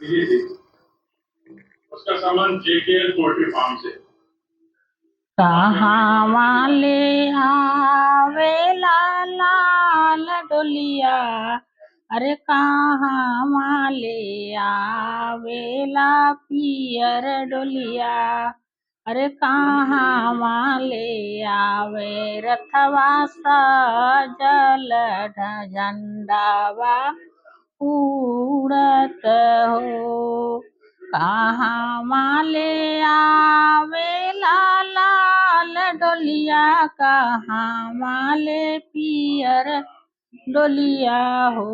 जी जी। उसका सामान जेकेएल पोल्ट्री फार्म से। कहाँ वाले आवेला लाल डोलिया, अरे कहाँ वाले आवेला पियर डोलिया, अरे कहाँ वाले आवे रथवा सजल झंडावा उड़त हो। कहाँ माले आवे लाल डोलिया, कहाँ माले पियर डोलिया हो।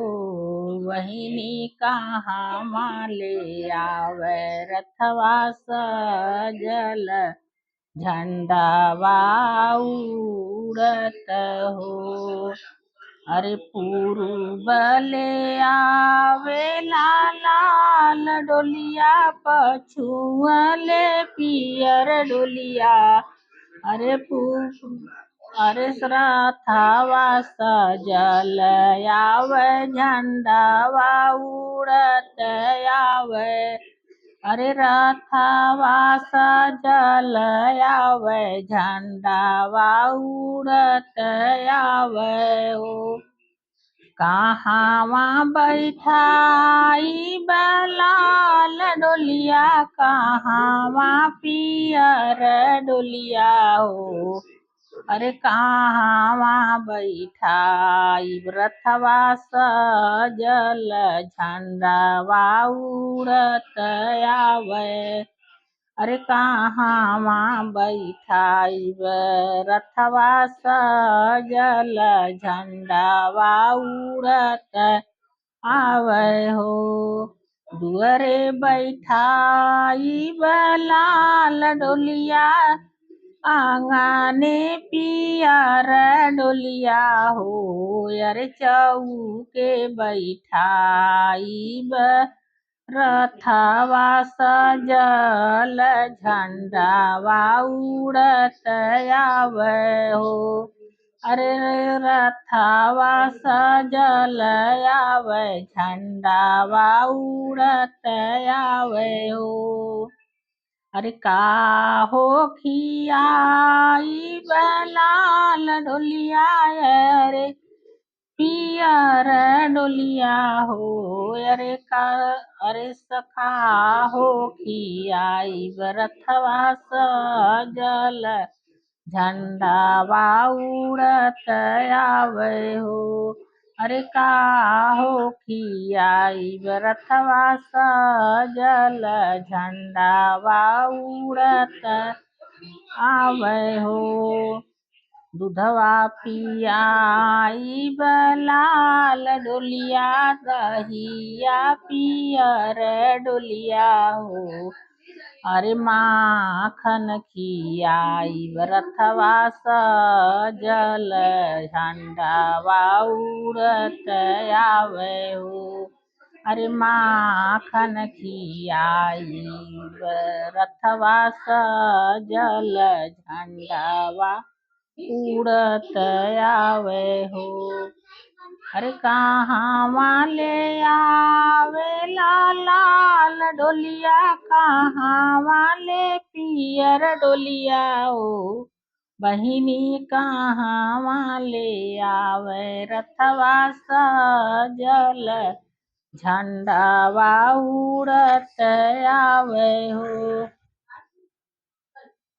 बहिनी कहाँ माले आवे रथवा सजल झंडावा उड़त हो। अरे पूर्वले आवे लाल डोलिया, पछुअले पियर डोलिया, अरे अरे रथवा सजल आवे झंडावा उड़त आवे, अरे रथवा सजल आवे झंडावा उड़त आवे हो। कहाँ बैठाई लाल डोलिया, कहाँ पियर डोलिया हो, अरे कहाँ बैठाई रथवा सजल झंडावा उड़त आवे, अरे कहाँ बैठाइब रथवा सजल झंडावा उड़त आवे हो। दुअरे बैठाइब लाल डोलिया, आंगने पियर डोलिया हो, अरे चौके बैठाइब रथवा सजल झंडावा उड़त आवे हो, अरे रथवा सजल आवे झंडावा उड़त आवे हो। अरे काहो खियाई लाल डोलिया, अरे पियर डोलिया हो, अरे अरे सखा हो खियाई रथवा सजल झंडावा उड़त आवे हो, अरे काहो खियाई रथवा सजल झंडावा उड़त आवे हो। दूधवा पियाई लाल डोलिया, दहिया पियर डोलिया हो, अरे माखन खियाई रथवा सजल झंडावा उड़त आवे हो, अरे माखन खियाई रथवा सजल झंडावा उड़त आवे हो। अरे कहाँ वाले आवे लाल डोलिया, कहाँ वाले पियर डोलिया हो, बहिनी कहाँ वाले आवे रथवा सजल झंडावा उड़त आवे हो।